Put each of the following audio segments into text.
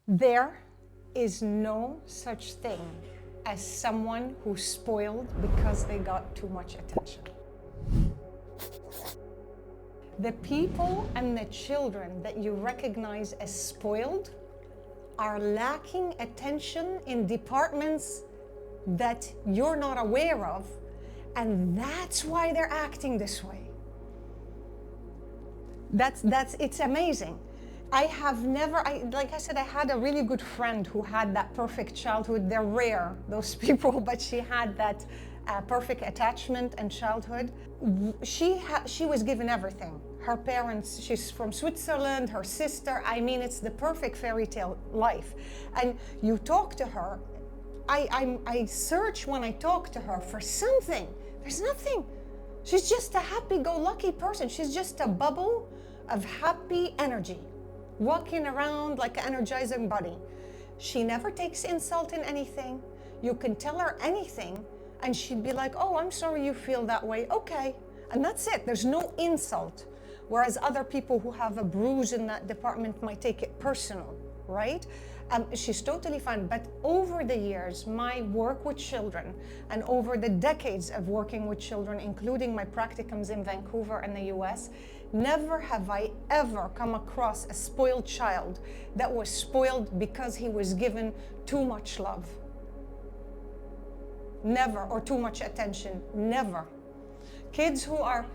There is no such thing as someone who's spoiled because they got too much attention. The people and the children that you recognize as spoiled are lacking attention in departments that you're not aware of, and that's why they're acting this way. It's amazing. Like I said, I had a really good friend who had that perfect childhood. They're rare, those people, but she had that perfect attachment and childhood. She was given everything. Her parents, she's from Switzerland, her sister, it's the perfect fairy tale life. And you talk to her, I search when I talk to her for something. There's nothing. She's just a happy-go-lucky person. She's just a bubble of happy energy, walking around like an energizing bunny. She never takes insult in anything. You can tell her anything, and she'd be like, "Oh, I'm sorry you feel that way. Okay." And that's it. There's no insult. Whereas other people who have a bruise in that department might take it personal, right? She's totally fine. But over the years, my work with children and over the decades of working with children, including my practicums in Vancouver and the US, never have I ever come across a spoiled child that was spoiled because he was given too much love. Never. Or too much attention. Never. Kids who are,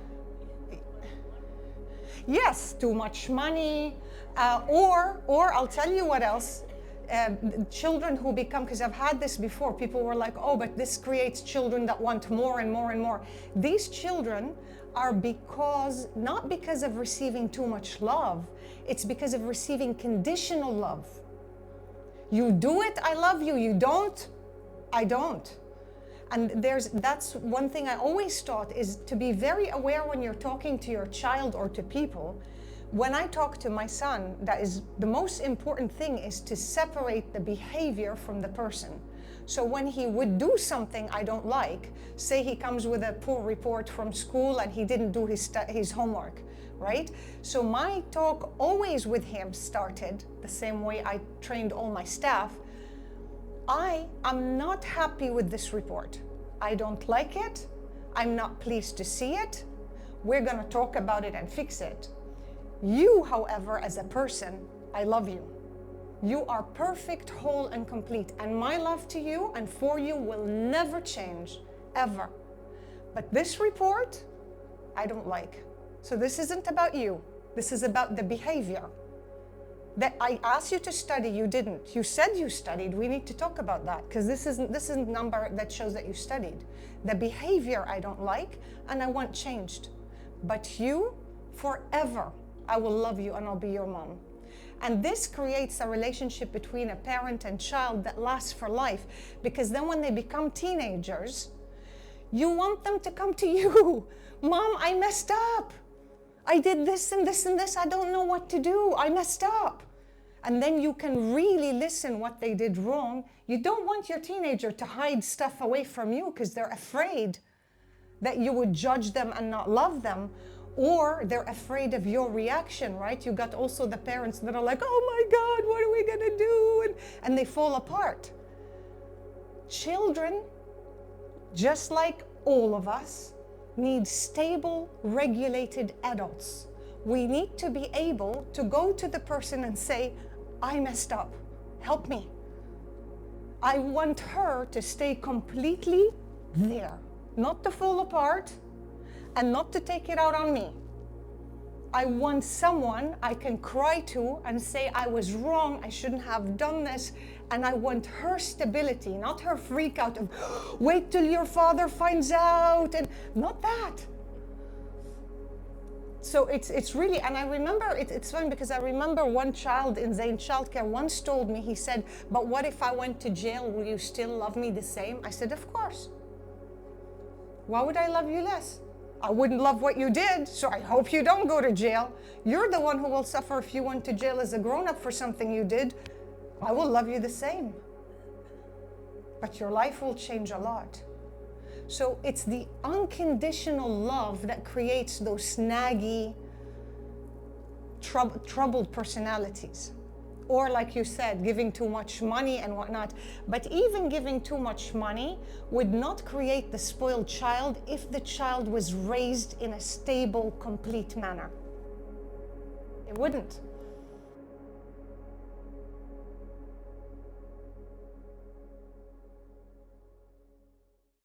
yes, too much money, or I'll tell you what else. Children who become, because I've had this before, people were like, "Oh, but this creates children that want more and more and more." These children are not because of receiving too much love, it's because of receiving conditional love. You do it, I love you. You don't, I don't. And that's one thing I always taught, is to be very aware when you're talking to your child or to people. When I talk to my son, that is the most important thing, is to separate the behavior from the person. So when he would do something I don't like, say he comes with a poor report from school and he didn't do his homework, right? So my talk always with him started the same way I trained all my staff. I am not happy with this report. I don't like it. I'm not pleased to see it. We're going to talk about it and fix it. You, however, as a person, I love you. You are perfect, whole, and complete. And my love to you and for you will never change, ever. But this report, I don't like. So this isn't about you. This is about the behavior. That I asked you to study, you didn't. You said you studied. We need to talk about that, because this isn't number that shows that you studied. The behavior I don't like, and I want changed. But you, forever, I will love you and I'll be your mom. And this creates a relationship between a parent and child that lasts for life, because then when they become teenagers, you want them to come to you. "Mom, I messed up. I did this and this and this. I don't know what to do. I messed up." And then you can really listen what they did wrong. You don't want your teenager to hide stuff away from you because they're afraid that you would judge them and not love them, or they're afraid of your reaction, right? You got also the parents that are like, "Oh my God, what are we gonna do?" And they fall apart. Children, just like all of us, need stable, regulated adults. We need to be able to go to the person and say, "I messed up, help me." I want her to stay completely there, not to fall apart and not to take it out on me. I want someone I can cry to and say, "I was wrong, I shouldn't have done this." And I want her stability, not her freak out of, "Wait till your father finds out," and not that. So it's really, and I remember, it's fun because I remember one child in Zain Childcare once told me, he said, "But what if I went to jail? Will you still love me the same?" I said, "Of course. Why would I love you less? I wouldn't love what you did, so I hope you don't go to jail. You're the one who will suffer if you went to jail as a grown-up for something you did. I will love you the same. But your life will change a lot." So it's the unconditional love that creates those snaggy, troubled personalities. or like you said, giving too much money and whatnot. But even giving too much money would not create the spoiled child if the child was raised in a stable, complete manner. It wouldn't.